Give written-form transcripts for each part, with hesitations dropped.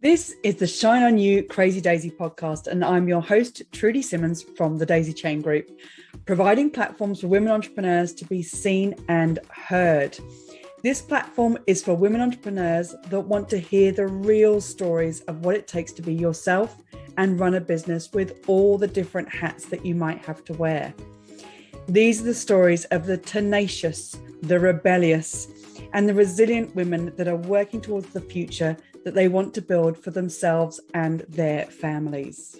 This is the Shine On You Crazy Daisy podcast, and I'm your host, Trudy Simmons from the Daisy Chain Group, providing platforms for women entrepreneurs to be seen and heard. This platform is for women entrepreneurs that want to hear the real stories of what it takes to be yourself and run a business with all the different hats that you might have to wear. These are the stories of the tenacious, the rebellious, and the resilient women that are working towards the future that they want to build for themselves and their families.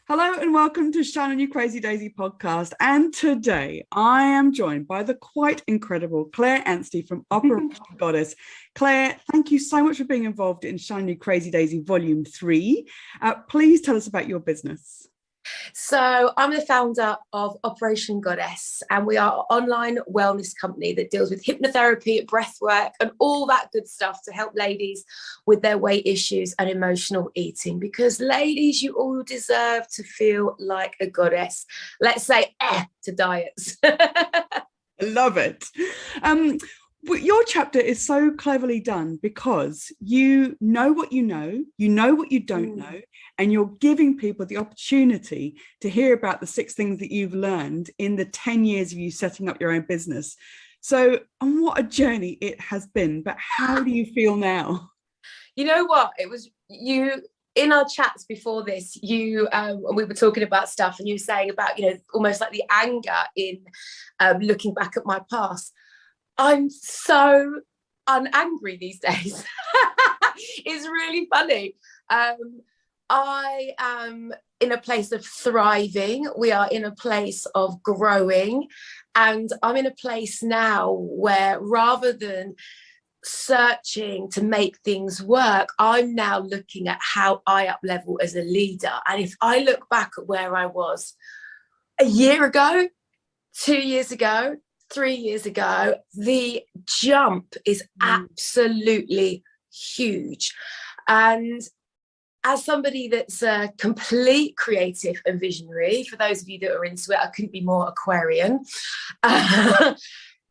Hello and welcome to Shine On You Crazy Daisy podcast. And today I am joined by the quite incredible Claire Anstey from Operation Goddess. Claire, thank you so much for being involved in Shine On You Crazy Daisy Volume 3. Please tell us about your business. So I'm the founder of Operation Goddess, and we are an online wellness company that deals with hypnotherapy, breathwork, and all that good stuff to help ladies with their weight issues and emotional eating. Because ladies, you all deserve to feel like a goddess. Let's say to diets. I love it. Your chapter is so cleverly done because you know what you know what you don't know, and you're giving people the opportunity to hear about the 6 things that you've learned in the 10 years of you setting up your own business. So, and what a journey it has been, but how do you feel now? You know what? It was you in our chats before this, we were talking about stuff and you were saying about, almost like the anger in looking back at my past. I'm so unangry these days. It's really funny. I am in a place of thriving. We are in a place of growing. And I'm in a place now where rather than searching to make things work, I'm now looking at how I up level as a leader. And if I look back at where I was a year ago, 2 years ago, 3 years ago, the jump is absolutely huge. And as somebody that's a complete creative and visionary, for those of you that are into it, I couldn't be more Aquarian.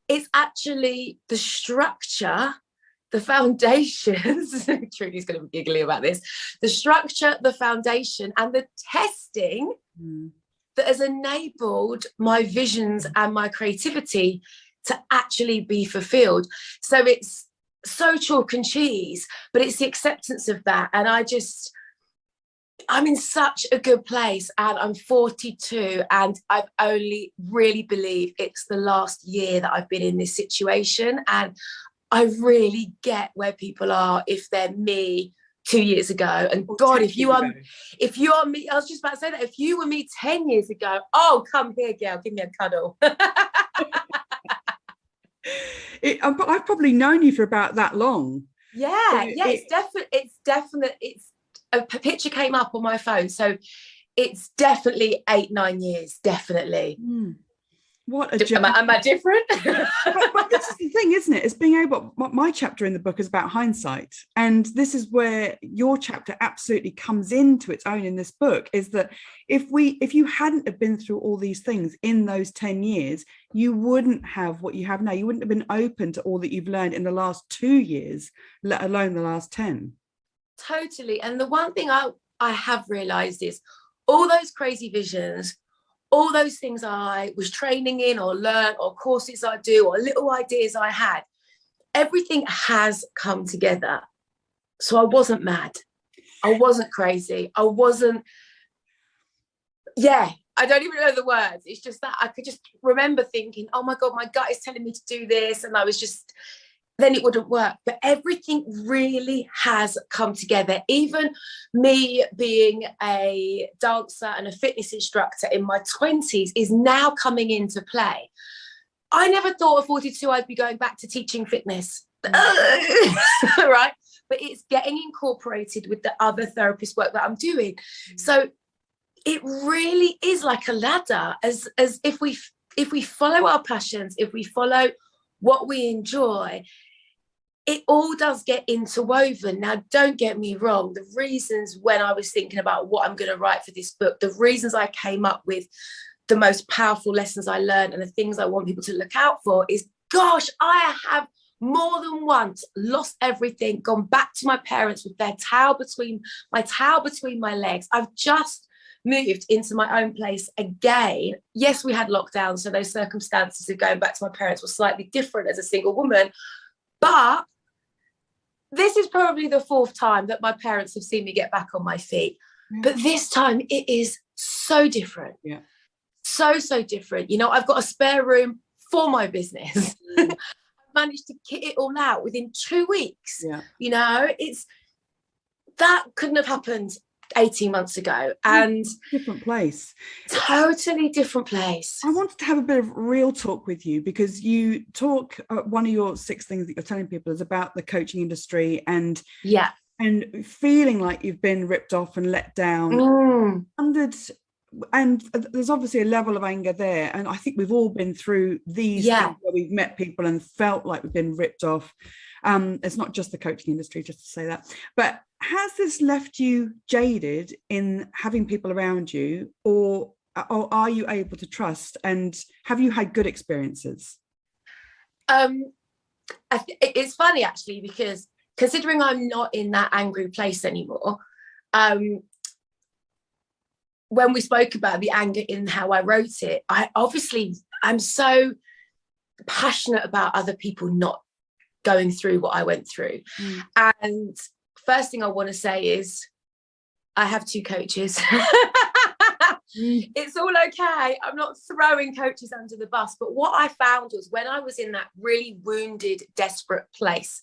It's actually the structure, the foundations, Trudy's going to be giggly about this, the structure, the foundation, and the testing that has enabled my visions and my creativity to actually be fulfilled. So it's so chalk and cheese, but it's the acceptance of that. And I'm in such a good place, and I'm 42, and I've only really believe it's the last year that I've been in this situation. And I really get where people are if they're me 2 years ago. And God, if you are me, I was just about to say that, if you were me 10 years ago, oh, come here, girl, give me a cuddle. I've probably known you for about that long. It's definite. It's a picture came up on my phone, so it's definitely 8-9 years, definitely. What a journey. Am I different? but this is the thing, isn't it? It's being able, my chapter in the book is about hindsight. And this is where your chapter absolutely comes into its own in this book, is that if you hadn't have been through all these things in those 10 years, you wouldn't have what you have now. You wouldn't have been open to all that you've learned in the last 2 years, let alone the last 10. Totally. And the one thing I have realized is all those crazy visions, all those things I was training in or learned, or courses I do, or little ideas I had, everything has come together. So I wasn't mad. I wasn't crazy. I wasn't, I don't even know the words. It's just that I could just remember thinking, oh my God, my gut is telling me to do this. And I was just, then it wouldn't work. But everything really has come together. Even me being a dancer and a fitness instructor in my 20s is now coming into play. I never thought at 42 I'd be going back to teaching fitness, right? But it's getting incorporated with the other therapist work that I'm doing. So it really is like a ladder, as if we follow our passions, if we follow what we enjoy, it all does get interwoven. Now, don't get me wrong. The reasons when I was thinking about what I'm going to write for this book, the reasons I came up with the most powerful lessons I learned and the things I want people to look out for is, gosh, I have more than once lost everything, gone back to my parents with their towel between my legs. I've just moved into my own place again. Yes, we had lockdown, so those circumstances of going back to my parents were slightly different as a single woman. But this is probably the 4th time that my parents have seen me get back on my feet. Yeah. But this time it is so different. Yeah. So different. You know, I've got a spare room for my business. I've managed to kit it all out within 2 weeks. Yeah. You know, that couldn't have happened 18 months ago. And different place. Totally different place. I wanted to have a bit of real talk with you, because you talk, one of your 6 things that you're telling people is about the coaching industry and feeling like you've been ripped off and let down. And there's obviously a level of anger there, and I think we've all been through these things where we've met people and felt like we've been ripped off. It's not just the coaching industry, just to say that. But has this left you jaded in having people around you, or are you able to trust, and have you had good experiences? It's funny actually, because considering I'm not in that angry place anymore, when we spoke about the anger in how I wrote it, I'm so passionate about other people not going through what I went through. And first thing I want to say is I have 2 coaches. It's all okay. I'm not throwing coaches under the bus. But what I found was, when I was in that really wounded, desperate place,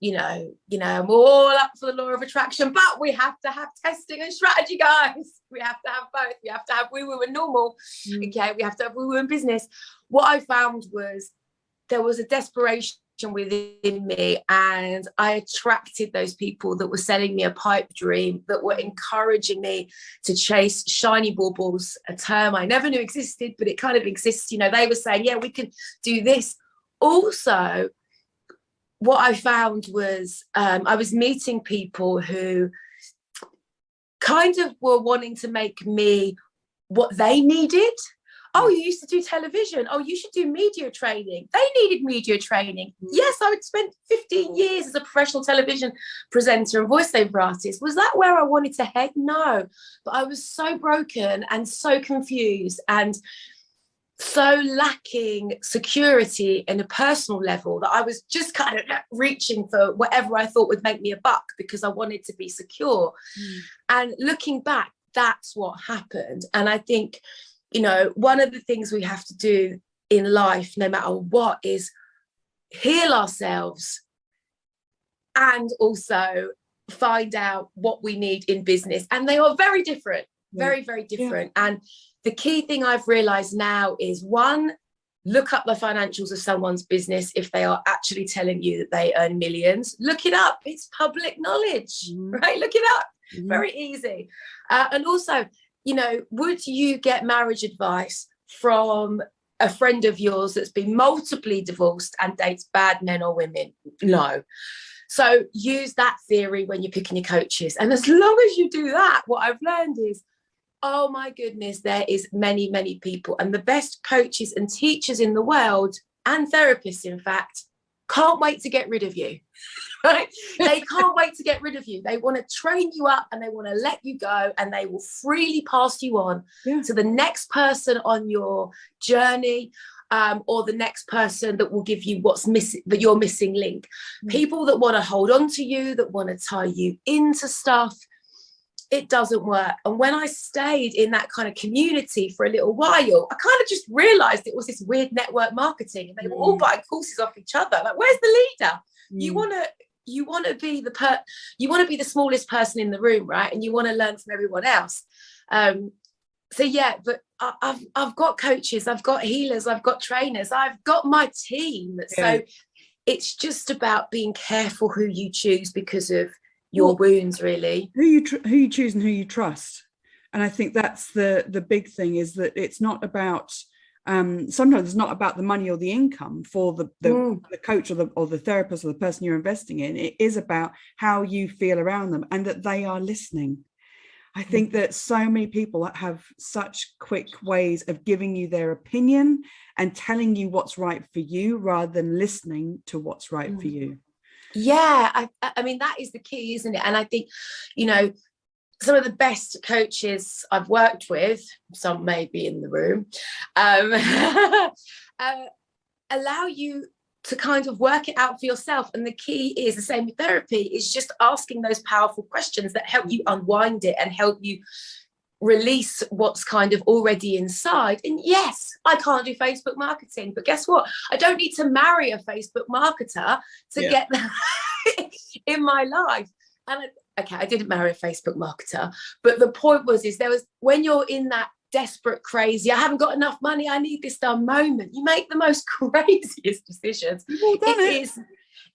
you know, I'm all up for the law of attraction, but we have to have testing and strategy, guys. We have to have both. We have to have woo-woo and normal. Okay, we have to have woo-woo and business. What I found was there was a desperation within me, and I attracted those people that were selling me a pipe dream, that were encouraging me to chase shiny baubles, a term I never knew existed, but it kind of exists. You know, they were saying, yeah, we can do this. Also, what I found was I was meeting people who kind of were wanting to make me what they needed. Oh, you used to do television. Oh, you should do media training. They needed media training. Yes, I would spend 15 years as a professional television presenter and voiceover artist. Was that where I wanted to head? No. But I was so broken and so confused and so lacking security in a personal level that I was just kind of reaching for whatever I thought would make me a buck, because I wanted to be secure. And looking back, that's what happened. And I think, you know, one of the things we have to do in life, no matter what, is heal ourselves and also find out what we need in business. And they are very different, very, very different. And the key thing I've realized now is, 1, look up the financials of someone's business. If they are actually telling you that they earn millions, look it up. It's public knowledge, right? Look it up. Very easy. And also, you know, would you get marriage advice from a friend of yours that's been multiply divorced and dates bad men or women? No. So use that theory when you're picking your coaches. And as long as you do that, what I've learned is, oh my goodness, there is many, many people. And the best coaches and teachers in the world, and therapists, in fact, can't wait to get rid of you. Right? They can't wait to get rid of you. They want to train you up and they want to let you go, and they will freely pass you on to the next person on your journey, or the next person that will give you what's missing, that your missing link. People that want to hold on to you, that want to tie you into stuff, it doesn't work. And when I stayed in that kind of community for a little while, I kind of just realized it was this weird network marketing, and they were all buying courses off each other. Like, where's the leader? You want to be the smallest person in the room, right? And you want to learn from everyone else. So yeah, but I've got coaches, I've got healers, I've got trainers, I've got my team. So it's just about being careful who you choose because of your wounds, really. Who you choose and who you trust. And I think that's the big thing, is that it's not about sometimes it's not about the money or the income for the coach or the therapist or the person you're investing in. It is about how you feel around them, and that they are listening. I think that so many people have such quick ways of giving you their opinion and telling you what's right for you rather than listening to what's right for you. Yeah, I mean, that is the key, isn't it? And I think, you know, some of the best coaches I've worked with, some may be in the room, allow you to kind of work it out for yourself. And the key is the same with therapy, is just asking those powerful questions that help you unwind it and help you release what's kind of already inside. And yes, I can't do Facebook marketing, but guess what? I don't need to marry a Facebook marketer to get that in my life. And I didn't marry a Facebook marketer, but the point was, when you're in that desperate, crazy, I haven't got enough money, I need this done moment, you make the most craziest decisions. It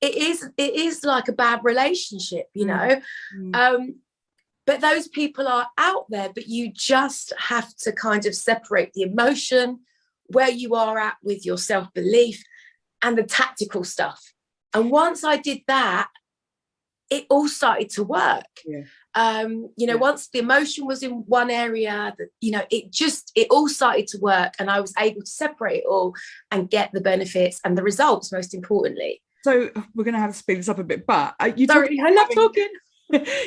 is like a bad relationship, you know. But those people are out there, but you just have to kind of separate the emotion, where you are at with your self-belief, and the tactical stuff. And once I did that, it all started to work. Once the emotion was in one area, it all started to work, and I was able to separate it all and get the benefits and the results, most importantly. So we're going to have to speed this up a bit, but I love talking.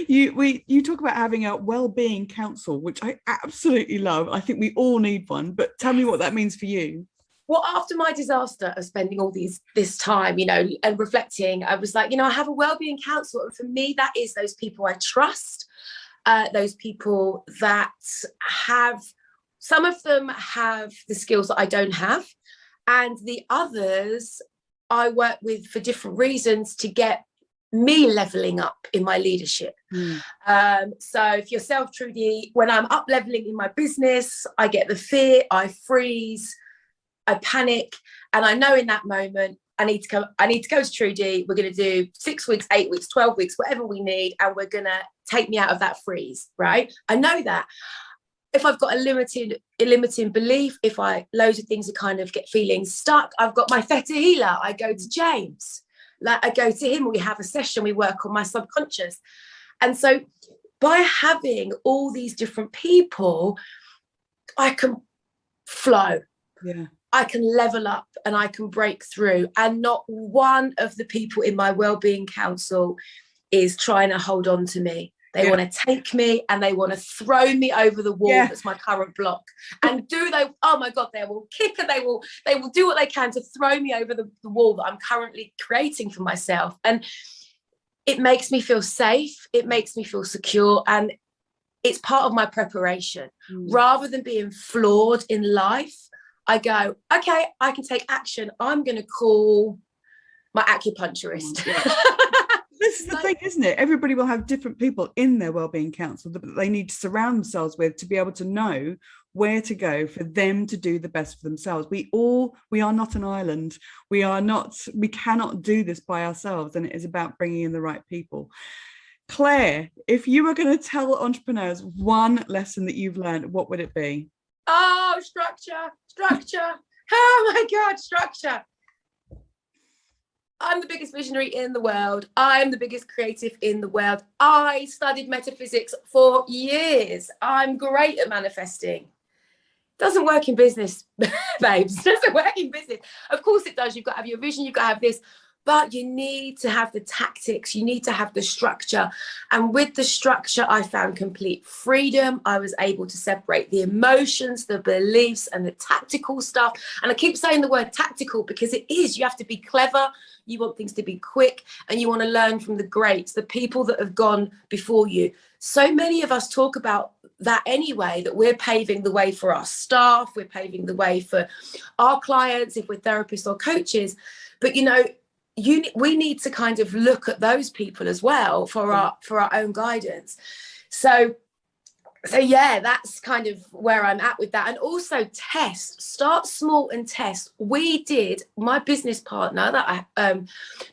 You talk about having a well-being council, which I absolutely love. I think we all need one, but tell me what that means for you. Well, after my disaster of spending all this time, and reflecting, I was like, I have a wellbeing counsel. And for me, that is those people I trust, those people that some of them have the skills that I don't have. And the others I work with for different reasons to get me leveling up in my leadership. So if yourself, Trudy, when I'm up leveling in my business, I get the fear, I freeze, I panic, and I know in that moment I need to go to Trudy. We're going to do 6 weeks, 8 weeks, 12 weeks, whatever we need, and we're going to take me out of that freeze, right? I know that. If I've got a limiting belief, if loads of things are kind of get feeling stuck, I've got my theta healer. I go to James. Like, I go to him, we have a session, we work on my subconscious. And so by having all these different people, I can flow. I can level up and I can break through. And not one of the people in my wellbeing council is trying to hold on to me. They want to take me and they want to throw me over the wall that's my current block. And oh my God, they will kick and they will do what they can to throw me over the wall that I'm currently creating for myself. And it makes me feel safe. It makes me feel secure. And it's part of my preparation. Rather than being flawed in life, I go, okay, I can take action. I'm going to call my acupuncturist. This is the thing, isn't it? Everybody will have different people in their wellbeing council that they need to surround themselves with to be able to know where to go for them to do the best for themselves. We are not an island. We cannot do this by ourselves, and it is about bringing in the right people. Claire, if you were going to tell entrepreneurs one lesson that you've learned, what would it be? Oh, structure. Oh my God, structure. I'm the biggest visionary in the world. I am the biggest creative in the world. I studied metaphysics for years. I'm great at manifesting. Doesn't work in business, babes. Doesn't work in business. Of course it does. You've got to have your vision. You've got to have this. But you need to have the tactics. You need to have the structure. And with the structure, I found complete freedom. I was able to separate the emotions, the beliefs, and the tactical stuff. And I keep saying the word tactical because it is. You have to be clever. You want things to be quick, and you want to learn from the greats, the people that have gone before you. So many of us talk about that anyway, that we're paving the way for our staff. We're paving the way for our clients, if we're therapists or coaches. But, we need to kind of look at those people as well for our own guidance. So yeah, that's kind of where I'm at with that. And also start small and test. My business partner,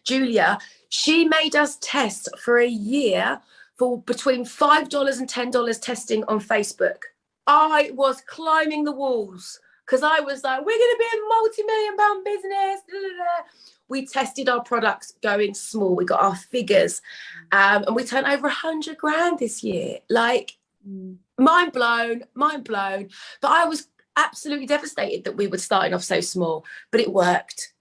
Julia, she made us test for a year for between $5 and $10 testing on Facebook. I was climbing the walls because I was like, we're going to be a multi-million-pound business. Blah, blah, blah. We tested our products going small. We got our figures, and we turned over 100 grand this year. Like, Mind blown. But I was absolutely devastated that we were starting off so small, but it worked.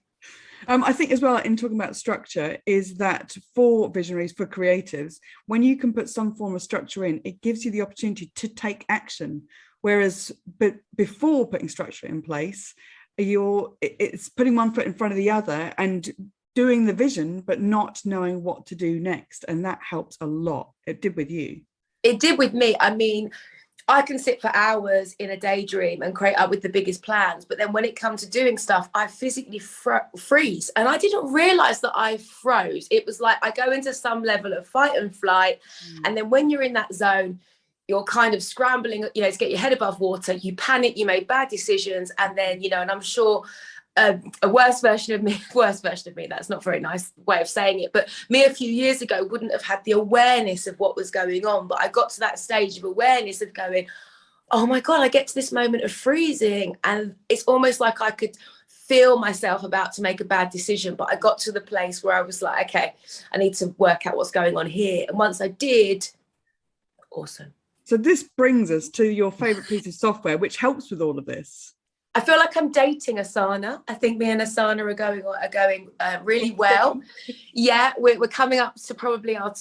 I think as well, in talking about structure, is that for visionaries, for creatives, when you can put some form of structure in, it gives you the opportunity to take action. Whereas before putting structure in place, it's putting one foot in front of the other and doing the vision, but not knowing what to do next. And that helps a lot. It did with you. It did with me. I mean, I can sit for hours in a daydream and create up with the biggest plans. But then when it comes to doing stuff, I physically freeze. And I didn't realize that I froze. It was like I go into some level of fight and flight. And then when you're in that zone, you're kind of scrambling, to get your head above water. You panic, you make bad decisions. And then, and I'm sure a worse version of me, that's not a very nice way of saying it, but me a few years ago wouldn't have had the awareness of what was going on. But I got to that stage of awareness of going, oh my God, I get to this moment of freezing. And it's almost like I could feel myself about to make a bad decision. But I got to the place where I was like, okay, I need to work out what's going on here. And once I did, awesome. So this brings us to your favorite piece of software, which helps with all of this. I feel like I'm dating Asana. I think me and Asana are going really well. Yeah, we're coming up to probably our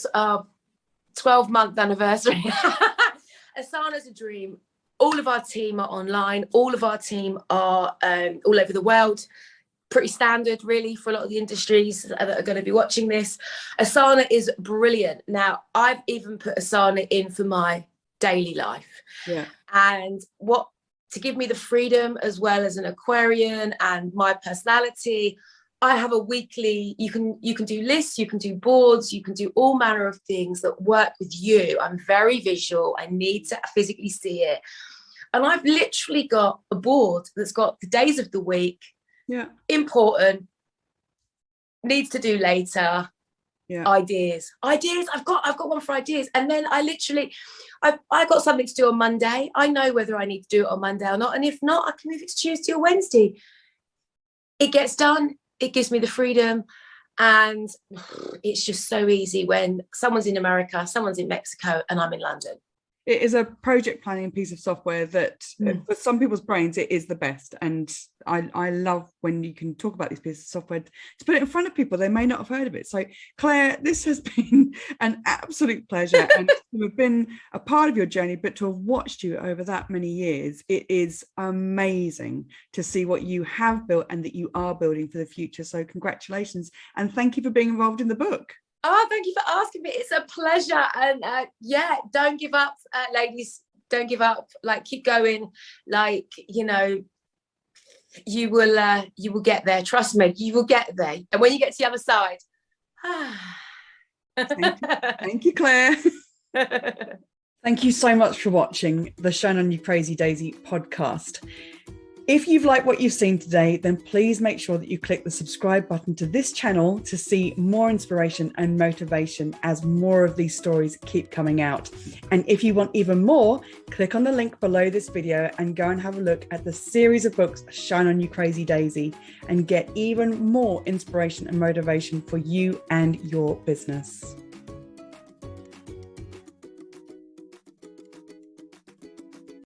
12-month anniversary. Asana's a dream. All of our team are online. All of our team are all over the world. Pretty standard, really, for a lot of the industries that are going to be watching this. Asana is brilliant. Now, I've even put Asana in for my daily life. Yeah. And to give me the freedom, as well as an Aquarian and my personality, I have a weekly, you can do lists, you can do boards, you can do all manner of things that work with you. I'm very visual. I need to physically see it. And I've literally got a board that's got the days of the week, important, needs to do later, ideas. I've got one for ideas. And then I got something to do on Monday. I know whether I need to do it on Monday or not. And if not, I can move it to Tuesday or Wednesday. It gets done. It gives me the freedom. And it's just so easy when someone's in America, someone's in Mexico, and I'm in London. It is a project planning piece of software that for some people's brains, it is the best. And I love when you can talk about these pieces of software to put it in front of people. They may not have heard of it. So Claire, this has been an absolute pleasure and to have been a part of your journey, but to have watched you over that many years, it is amazing to see what you have built and that you are building for the future. So congratulations. And thank you for being involved in the book. Oh, thank you for asking me. It's a pleasure. And don't give up, ladies. Don't give up. Like, keep going. Like, you will get there. Trust me, you will get there. And when you get to the other side, thank you, Claire. Thank you so much for watching the Shine On You Crazy Daisy podcast. If you've liked what you've seen today, then please make sure that you click the subscribe button to this channel to see more inspiration and motivation as more of these stories keep coming out. And if you want even more, click on the link below this video and go and have a look at the series of books, Shine On You Crazy Daisy, and get even more inspiration and motivation for you and your business.